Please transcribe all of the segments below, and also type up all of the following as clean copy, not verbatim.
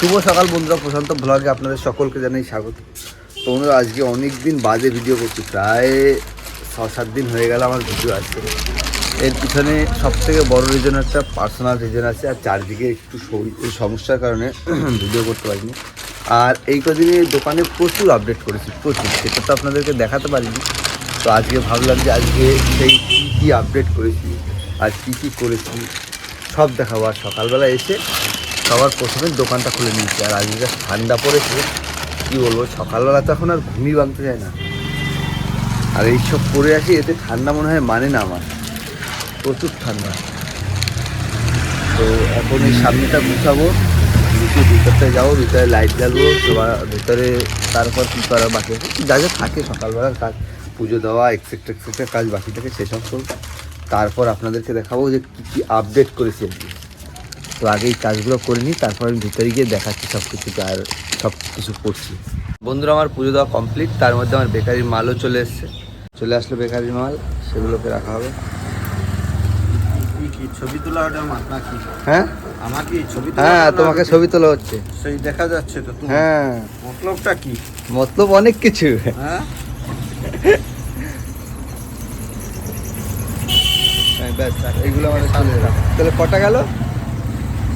শুভ সকাল বন্ধুরা, প্রশান্ত ব্লগে আপনাদের সকলকে জানাই স্বাগত। তো বন্ধুরা, আজকে অনেক দিন বাদে ভিডিও করছি, প্রায় 6-7 দিন হয়ে গেল আমার ভিডিও আসছে। এর পিছনে সবথেকে বড় রিজন একটা পার্সোনাল রিজন আছে, আর চারদিকে একটু সমস্যার কারণে ভিডিও করতে পারিনি। আর এই কদিনে দোকানে প্রচুর আপডেট করেছি, প্রচুর, সেটা তো আপনাদেরকে দেখাতে পারিনি। তো আজকে ভাবলাম যে আজকে সেই কী আপডেট করেছি আর কী করেছি সব দেখাবো। আর সকালবেলা এসে সবার প্রথমে দোকানটা খুলে নিয়েছি। আর আজকে যা ঠান্ডা পড়েছে কী বলবো, সকালবেলা তো এখন আর ঘুমই ভাঙতে যায় না। আর এইসব পরে আসি, এতে ঠান্ডা মনে হয় মানে না আমার, প্রচুর ঠান্ডা। তো এখন এই সামনেটা গুছাবো, গুছিয়ে ভিতরটায় যাবো, ভিতরে লাইট জ্বালবো, ভিতরে তারপর কী করা বাকি আছে, যা যা থাকে সকালবেলার কাজ, পুজো দেওয়া এক্সেট্রা কাজ বাকি থাকে সেসব করব। তারপর আপনাদেরকে দেখাবো যে কী কী আপডেট করেছি আর কি। তো আগে এই কাজগুলো করে নিই, তারপর আমি ভিতরে গিয়ে দেখাচ্ছি সব কিছু আর সব কিছু করছি। বন্ধুরা, আমার পুজো দেওয়া কমপ্লিট, তার মধ্যে আমার বেকারির মালও চলে আসলো বেকারির মাল, সেগুলোকে রাখা হবে। কি ছবি তোলা ওটা আমার নাকি? হ্যাঁ আমার কি ছবি তোলা? হ্যাঁ, তোমাকে ছবি তোলা হচ্ছে। সেই দেখা যাচ্ছে তো তুমি? হ্যাঁ, মতলবটা কি? মতলব অনেক কিছু। হ্যাঁ, ব্যাস, এইগুলো আমাদের চলে এলাম। তাহলে কটা গেল?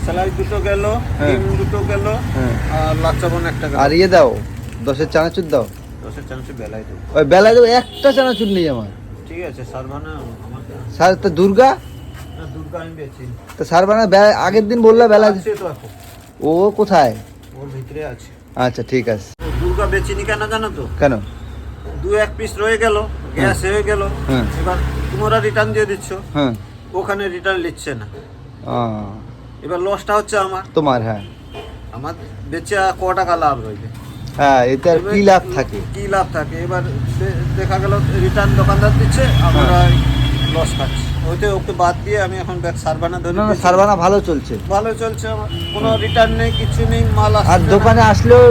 স্যালারি দুটো গেল, ডিম দুটো গেল, হ্যাঁ, আর লাচ্চাবন একটা গেল। আর ইয়ে দাও, 10-এর চানাচুর দাও। 10-এর চামচে বেলায় দেবো। ওই বেলায় দেবো, একটা চানাচুর নেই আমার। ঠিক আছে, সারবানা আমাকে। স্যার তো দুর্গা, না, দুর্গা আমি বেছি। তো সারবানা আগের দিন বললা বেলা। আছে তো এখন, ও কোথায়? ওর ভিতরে আছে। আচ্ছা ঠিক আছে। ও দুর্গা বেচিনি কেন জানো তো? কেন? 2-1 পিস রয়ে গেল, গ্যাস হয়ে গেল। হ্যাঁ। এবার তোমরা রিটার্ন দিয়ে দিচ্ছ, হ্যাঁ, ওখানে রিটার্ন নিচ্ছে না। এবার লসটা হচ্ছে আমার। তোমার? হ্যাঁ আমার বেচে ক টাকা লাভ রইবে? হ্যাঁ, এতে আর কি লাভ থাকে? কি লাভ থাকে? এবার দেখা গেল রিটার্ন দোকানদার দিচ্ছে, আমরা লস খাচ্ছি। ওইতে ওকে বাদ দিয়ে আমি এখন ব্যাগ সারবানা ধরে না না, দিয়েছি। সারবানা ভালো চলছে, ভালো চলছে আমার, কোনো রিটার্ন নেই, কিছু নেই, মাল আসছে আর না। দোকানে আসলেও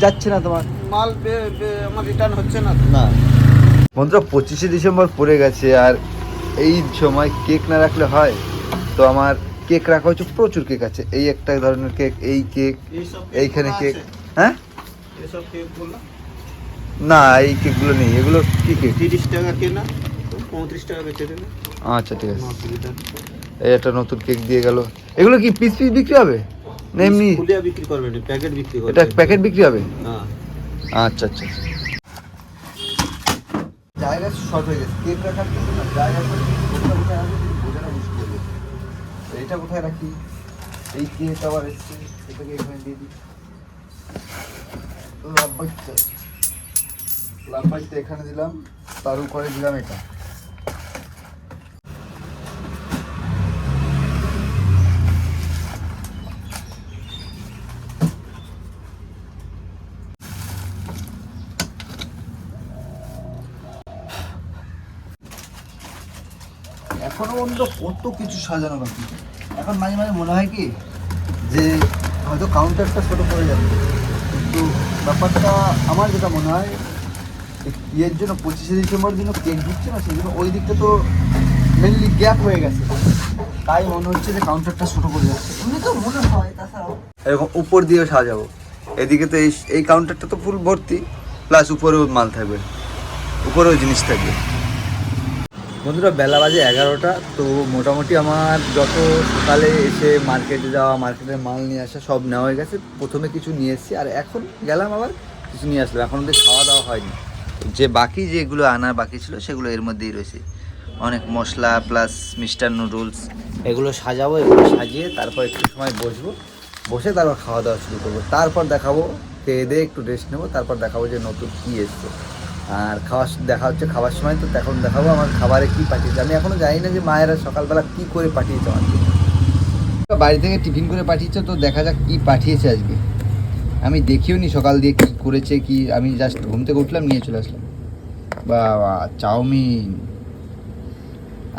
যাচ্ছে না তোমার মাল আমার রিটার্ন হচ্ছে না। না। বন্ধুরা, 25শে ডিসেম্বর পড়ে গেছে, আর এই সময় কেক না রাখলে হয়? তো আমার কেক রাখা হচ্ছে, প্রচুর কেক আছে। এই একটা ধরনের কেক, এই কেক, এইসব এইখানে কেক। আছে? হ্যাঁ, এসব কেক বললাম না এই কেকগুলো নেই। এগুলো কি কেক? 30 টাকা কেনা, 35 টাকা বেচে দেবে। আচ্ছা ঠিক আছে। কোনো অসুবিধা নেই। এই একটা নতুন কেক দিয়ে গেল। এগুলো কি পিস বিক্রি হবে না এমনি? খুলিয়া বিক্রি করবে না, প্যাকেট বিক্রি করবে। এটা প্যাকেট বিক্রি হবে? হ্যাঁ। আচ্ছা আচ্ছা। জায়গা শর্ট হয়ে গেছে, কেক রাখার কিন্তু না জায়গা বোঝানো মুশকিল হয়ে গেছে। এইটা কোথায় রাখি? এই কেক আবার এসছে, এটাকে এখানে দিয়ে দিই। লাভবাইটটা এখানে দিলাম, তার উপরে দিলাম এটা। এখনো অন্য কত কিছু সাজানো বাকি। এখন মাঝে মাঝে মনে হয় কি যে হয়তো কাউন্টারটা ছোটো পড়ে যাবে, কিন্তু ব্যাপারটা আমার যেটা মনে হয় ইয়ের জন্য 25শে ডিসেম্বর জন্য কেক ঢুকছে না, সেই জন্য ওই দিকটা তো মেনলি গ্যাপ হয়ে গেছে, তাই মনে হচ্ছে যে কাউন্টারটা ছোটো পড়ে যাচ্ছে। এমনি তো মনে হয়, তাছাড়াও এরকম উপর দিয়ে সাজাবো। এদিকে তো এই কাউন্টারটা তো ফুল ভর্তি, প্লাস উপরেও মাল থাকবে, উপরেও জিনিস থাকবে। বন্ধুরা, বেলা বাজে 11টা। তো মোটামুটি আমার যত সকালে এসে মার্কেটে যাওয়া, মার্কেটের মাল নিয়ে আসা সব নেওয়া হয়ে গেছে। প্রথমে কিছু নিয়ে এসেছি, আর এখন গেলাম আবার কিছু নিয়ে আসলাম। এখন অব্দি খাওয়া দাওয়া হয়নি। যে বাকি যেগুলো আনার বাকি ছিল সেগুলো এর মধ্যেই রয়েছে, অনেক মশলা প্লাস মিস্টার নুডলস। এগুলো সাজাবো, এগুলো সাজিয়ে তারপর একটু সময় বসে তারপর খাওয়া দাওয়া শুরু করবো। তারপর দেখাবো, খেয়ে দিয়ে একটু রেস্ট নেবো, তারপর দেখাবো যে নতুন কী এসছে। আর দেখা হচ্ছে খাবার সময়। তো এখন দেখাবো আমার খাবারে কী পাঠিয়েছে। আমি এখনও জানি না যে মায়েরা সকালবেলা কী করে পাঠিয়েছে আমার জন্য। বাড়ি থেকে টিফিন করে পাঠিয়েছে, তো দেখা যাক কী পাঠিয়েছে আজকে। আমি দেখিও নি সকাল দিয়ে কী করেছে, কি আমি জাস্ট ঘুম থেকে উঠলাম, নিয়ে চলে আসলাম। বাবা, চাউমিন!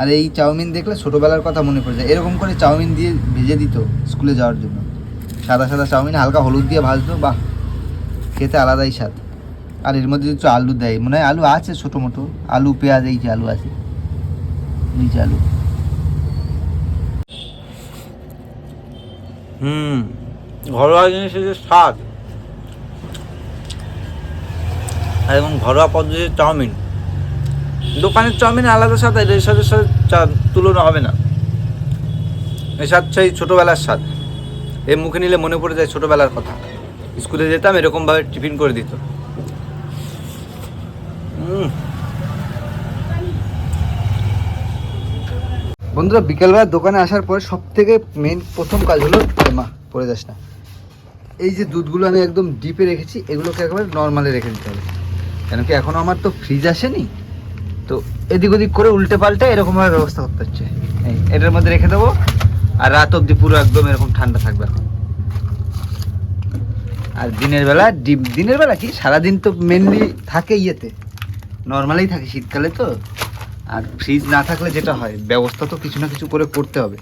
আর এই চাউমিন দেখলে ছোটোবেলার কথা মনে পড়ে যায়। এরকম করে চাউমিন দিয়ে ভেজে দিত স্কুলে যাওয়ার জন্য, সাদা সাদা চাউমিন, হালকা হলুদ দিয়ে ভাজতো, বাহ, খেতে আলাদাই স্বাদ। আর এর মধ্যে কিছু আলু দেয়, মনে হয় আলু আছে ছোটো মোটো, আলু পেঁয়াজ, এই যে আলু আছে, এই যে আলু। ঘরোয়া জিনিসের যে স্বাদ আর এবং ঘরোয়া পদ্ধতির চাউমিন, দোকানের চাউমিন আলাদা স্বাদ, আর এর সাথে তুলনা হবে না। এই স্বাদ সেই ছোটোবেলার স্বাদ। এই মুখে নিলে মনে পড়ে যায় ছোটোবেলার কথা। স্কুলে যেতাম, এরকমভাবে টিফিন করে দিত। বন্ধুরা বিকেলবেলা দোকানে আসার পরে সব থেকে মেন প্রথম কাজ হলো, মা পড়ে যাস না, এই যে দুধগুলো আমি একদম ডিপে রেখেছি এগুলোকে একেবারে নর্মালে রেখে দিতে হবে। কেন কি এখনও আমার তো ফ্রিজ আসেনি, তো এদিক ওদিক করে উল্টে পাল্টে এরকমভাবে ব্যবস্থা করতে হচ্ছে। এই এটার মধ্যে রেখে দেবো, আর রাত অবধি পুরো একদম এরকম ঠান্ডা থাকবে এখন। আর দিনের বেলা কি সারাদিন তো মেনলি থাকে ইয়েতে, নর্মালেই থাকে শীতকালে তো। আর ফ্রিজ না থাকলে যেটা হয়, ব্যবস্থা তো কিছু না কিছু করে করতে হবে,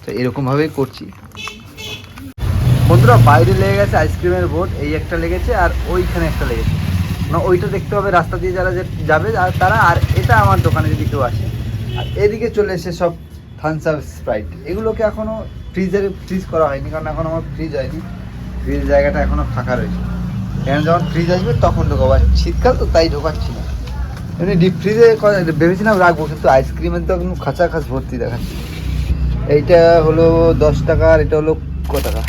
তো এরকমভাবেই করছি। বন্ধুরা বাইরে লেগে গেছে আইসক্রিমের বোর্ড, এই একটা লেগেছে আর ওইখানে একটা লেগেছে, না ওইটা দেখতে হবে রাস্তা দিয়ে যারা যাবে আর তারা, আর এটা আমার দোকানে যদি কেউ আসে। আর এদিকে চলে এসে সব থামস আপ, স্প্রাইট, এগুলোকে এখনও ফ্রিজ করা হয়নি, কারণ এখন আমার ফ্রিজ হয়নি, ফ্রিজ জায়গাটা এখনও ফাঁকা রয়েছে। এখানে যখন ফ্রিজ আসবে তখন ঢোকাবো, আর শীতকাল তো তাই ঢোকাচ্ছি না। এমনি ডিপ ফ্রিজে ভেবেছিলাম রাখবো, কিন্তু আইসক্রিমের তো একদম খাঁচাখাচ ভর্তি দেখাচ্ছে। এইটা হলো 10 টাকা, আর এটা হলো কত টাকা,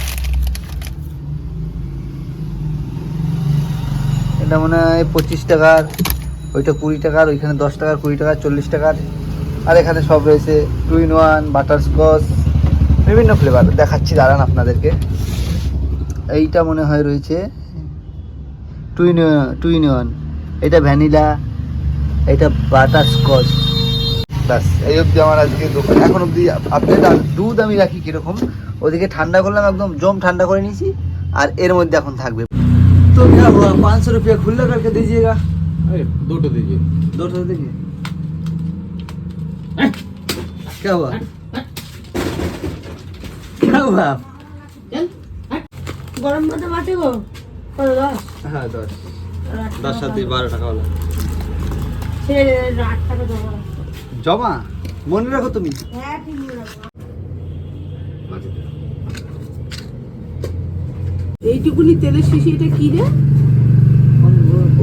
এটা মনে হয় 25 টাকার, ওইটা 20 টাকার, ওইখানে 10 টাকার, 20 টাকার, 40 টাকার, আর এখানে সব রয়েছে 2 in 1, বাটারস্কচ, বিভিন্ন ফ্লেভার দেখাচ্ছি, দাঁড়ান আপনাদেরকে। এইটা মনে হয় রয়েছে 2 in 1, এটা ভ্যানিলা, এটা বাটারস্কচ। ব্যাস এই অবধি আমার আজকে দোকান। এখন অবধি আপনাদের দুধ আমি রাখি কীরকম, ওদিকে ঠান্ডা করলাম, একদম জম ঠান্ডা করে নিয়েছি, আর এর মধ্যে এখন থাকবে। तो क्या हुआ, 500 रुपया खुला करके दीजिएगा। अरे 2 दीजिए। 2 दीजिए। क्या हुआ, क्या हुआ? গরম ভাত মাঠে গো কত 10? हाँ 10 10 7 12 টাকা হলো। ছেড়ে 8 টাকা জমা। জমা মনে রাখো তুমি। হ্যাঁ ঠিক আছে। এইটুকুনি তেলের শিশি, এটা কি রে?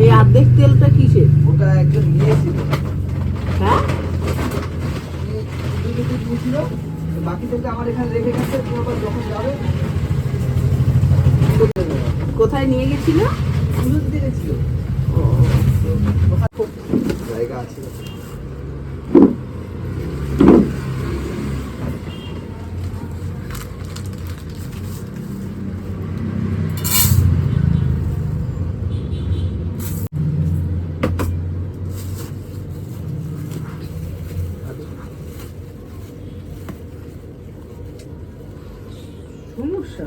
এই অর্ধেক তেলটা কিসের? ওটা একজন নিয়েছিল, হ্যাঁ বাকি থেকে আমার এখানে রেখে গেছে, যখন যাবে কোথায় নিয়ে গেছিল? দুধ দিয়েছিল, জায়গা আছে। সমস্যা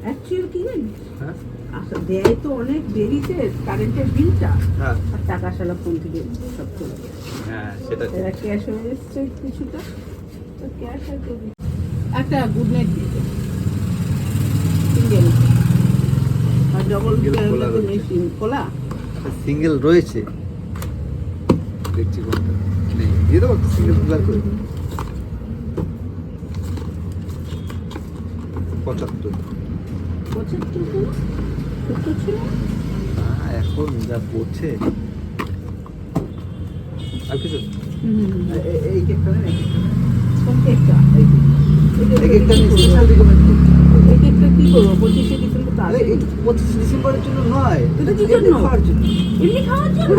অ্যাকচুয়াল কি জানিস, হ্যাঁ আচ্ছা দেয় তো অনেক দেরিতে কারেন্টের বিলটা, হ্যাঁ আর টাকা সালা ফোন থেকে সব চলে যায়। হ্যাঁ সেটা এরা ক্যাশ হয়ে এসছে কিছুটা, তো ক্যাশ আর দেবে। একটা গুড নাইট দিতে সিঙ্গেল আর ডবল মেশিন খোলা। সিঙ্গেল রয়েছে, দেখছি কোনটা নেই, দিয়ে দেবো সিঙ্গেল ক্লিয়ার করে। 75 75 ছিল। এখন যা পড়ছে। আর কিছু এই কেকটা নেই, কোন কেকটা? এই কেকটা আমি স্পেশাল রিকমেন্ড করি। এই কেকটা কি করবো? 25শে ডিসেম্বর তো আসে। এটা 25 ডিসেম্বরের জন্য নয়, এটা কি এমনি জন্য? খাওয়ার জন্য। এমনি খাওয়ার জন্য?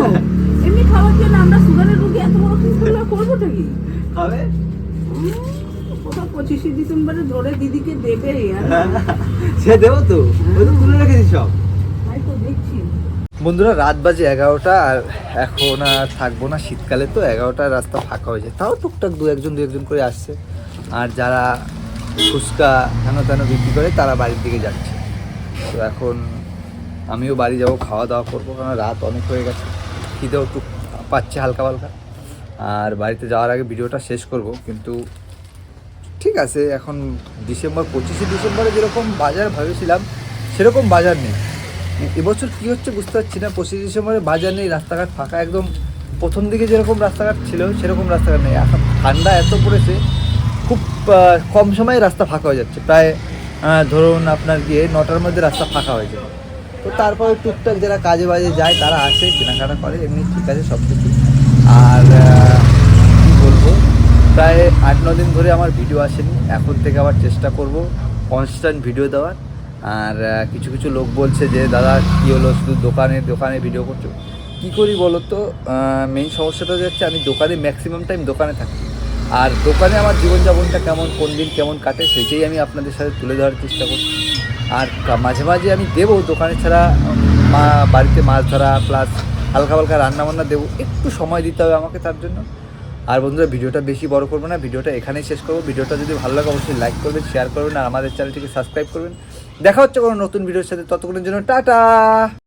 এমনি খাওয়ার জন্য আমরা সুগারের রোগী এত বড় কিছু করবোটা কি? খাবে? কোথাও 25শে ডিসেম্বরে ধরে দিদিকে দেবে, সে দেবো তো, ওই তো তুলে রেখেছি সব। তাই তো দেখছি। বন্ধুরা রাত বাজে 11টা, আর এখন আর থাকবো না, শীতকালে তো 11টার রাস্তা ফাঁকা হয়ে যায়, তাও টুকটাক দু একজন করে আসছে, আর যারা ফুচকা হেন তেন বিক্রি করে তারা বাড়ির দিকে যাচ্ছে। তো এখন আমিও বাড়ি যাবো, খাওয়া দাওয়া করবো, কারণ রাত অনেক হয়ে গেছে, খিদেও একটু পাচ্ছে হালকা হালকা। আর বাড়িতে যাওয়ার আগে ভিডিওটা শেষ করব, কিন্তু ঠিক আছে এখন 25শে ডিসেম্বরে যেরকম বাজার ভেবেছিলাম সেরকম বাজার নেই। এবছর কী হচ্ছে বুঝতে পারছি না, 25শে ডিসেম্বরে বাজার নেই, রাস্তাঘাট ফাঁকা একদম। প্রথম দিকে যেরকম রাস্তাঘাট ছিল সেরকম রাস্তাঘাট নেই, এখন ঠান্ডা এত পড়েছে, খুব কম সময়ে রাস্তা ফাঁকা হয়ে যাচ্ছে, প্রায় ধরুন আপনার গিয়ে 9টার মধ্যে রাস্তা ফাঁকা হয়ে যায়। তো তারপরে টুকটাক যারা কাজে বাজে যায় তারা আসে, কেনাকাটা করে, এমনি ঠিক আছে সব কিছু। আর কী বলবো, প্রায় 8-9 দিন ধরে আমার ভিডিও আসেনি, এখন থেকে আবার চেষ্টা করব কনস্ট্যান্ট ভিডিও দেওয়ার। আর কিছু কিছু লোক বলছে যে দাদা কী হলো, শুধু দোকানে ভিডিও করছো। কী করি বলো তো, মেইন সমস্যাটা হচ্ছে আমি দোকানে ম্যাক্সিমাম টাইম দোকানে থাকি, আর দোকানে আমার জীবনযাপনটা কেমন, কোন দিন কেমন কাটে সেটাই আমি আপনাদের সাথে তুলে ধরার চেষ্টা করছি। আর মাঝে মাঝে আমি দেবো দোকানে ছাড়া বাড়িতে মাছ ধরা প্লাস হালকা হালকা রান্নাবান্না দেবো, একটু সময় দিতে হবে আমাকে তার জন্য। আর বন্ধুরা ভিডিওটা বেশি বড় করবো না, ভিডিওটা এখানেই শেষ করবো। ভিডিওটা যদি ভালো লাগে অবশ্যই লাইক করবেন, শেয়ার করবেন আর আমাদের চ্যানেলটিকে সাবস্ক্রাইব করবেন। দেখা হচ্ছে কোনো নতুন ভিডিওর সাথে, ততক্ষণের জন্য টাটা।